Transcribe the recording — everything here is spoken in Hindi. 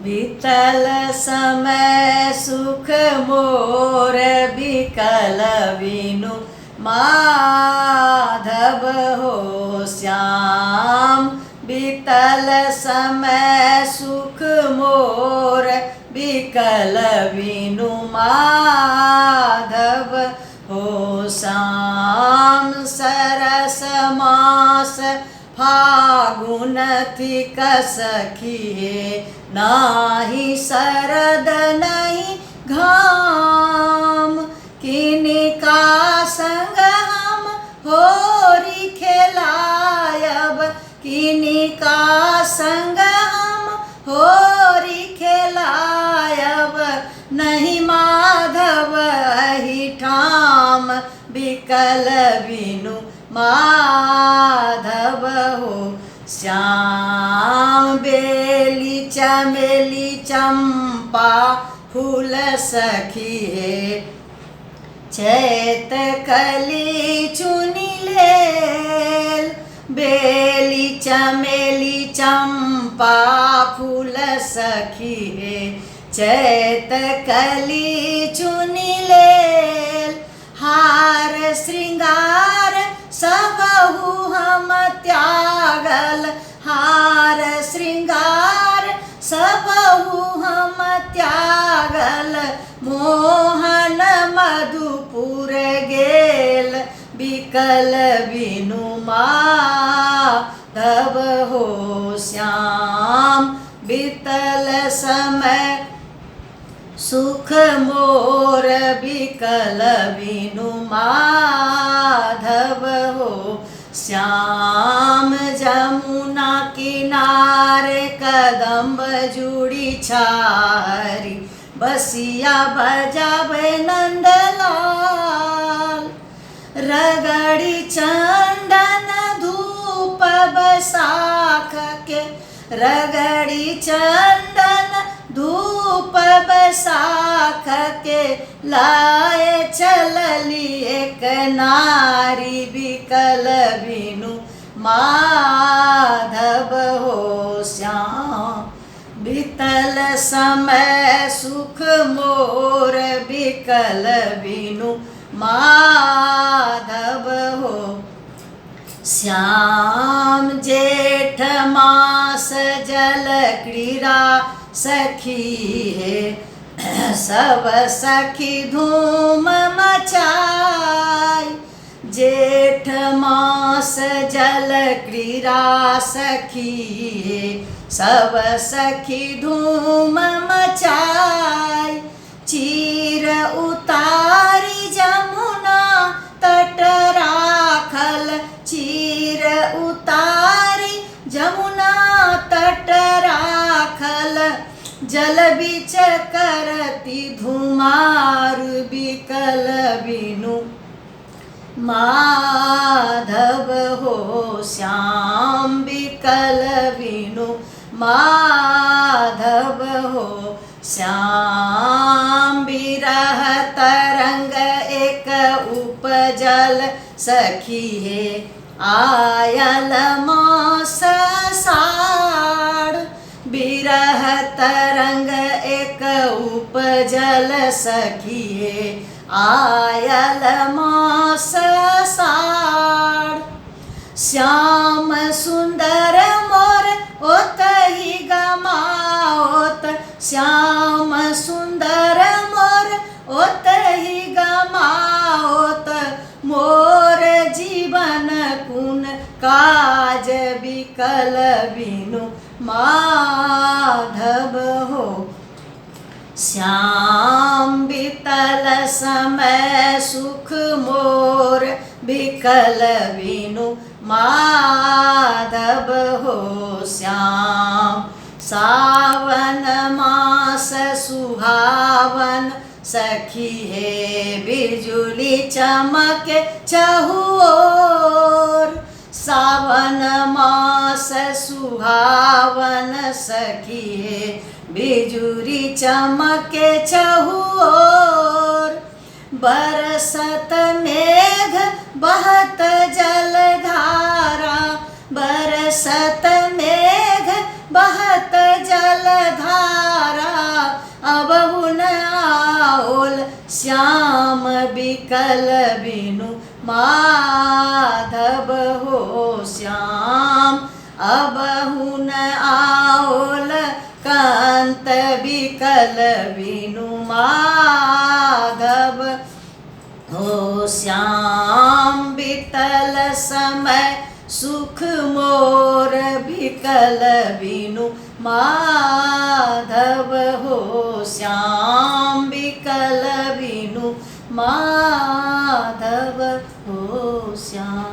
बीतल समय सुख मोर बिकल बिनु माधव हो श्याम। बीतल समय सुख मोर बिकल बिनु माधव हो श्याम। सरस मास फागुन थिक सखिए नाही शरद नहीं घाम। किनका संग हम होरी खेलायब, किनका संग हम होरी खेलायब। नहीं माधव अहि ठाम बिकल बिनु माधव हो श्याम। बेली चमेली चंपा फूल सखिए चैत कली चुनी लेल। बेली चमेली चंपा फूल सखिए चैत कली चुनी लेल। हार श्रृंगार सबहु हम त्यागल, हार श्रृंगार सबहु हम त्यागल। मोहन मधुपुर गेल बिकल बिनु माधव हो श्याम। बीतल समय सुख मोर बिकल बिनु माधव हो श्याम। जमुना किनारे कदम्ब जुड़ी छारी बसिया बजावे नंदलाल। रगड़ी चंदन धूप बसाख के, रगड़ी चंदन धूप बसाख के। लाए चलली एक नारी बिकल बिनु माधव हो श्याम। बीतल समय सुख मोर बिकल बिनु माधव हो श्याम। जेठ मास जल क्रीड़ा सखी है सब सखी धूम मचाई। जेठ मास जल क्रीड़ा सखी है सब सखी धूम मचाई। चीर उतारी जमुना तट राखल, चीर उतारी जमुना तट राखल। जल बीच करती धुमार बिकल बिनु माधव हो श्याम। बिकल बिनु माधव हो श्याम। बिरह तरंग एक उपजल सखी है आयल मास साड़। बिरह तरंग एक उपजल सखी है आयल मास साड़। श्याम सुंदर मोर ओतहि गमाओत, श्याम सुंदर मोर ओतहि गमाओत। मोर जीवन कुन काज बिकल बिनु माधव हो श्याम। बीतल समय सुख मोर बिकल बिनु माधव हो श्याम। सावन मास सुहावन सखी है बिजुली चमक चहुओर। सावन मास सुहावन सखी है बिजुली चमक चहुओर। बरसत मेघ बहत जलधारा, बरसत मेघ बहत जलधारा। बोल श्याम बिकल बिनु माधव हो श्याम। अबहु न आओल कांत बिकल बिनु माधव हो श्याम। बीतल समय सुख मोर बिकल बिनु माधव हो श्याम। बिकल बिनु माधव हो श्याम।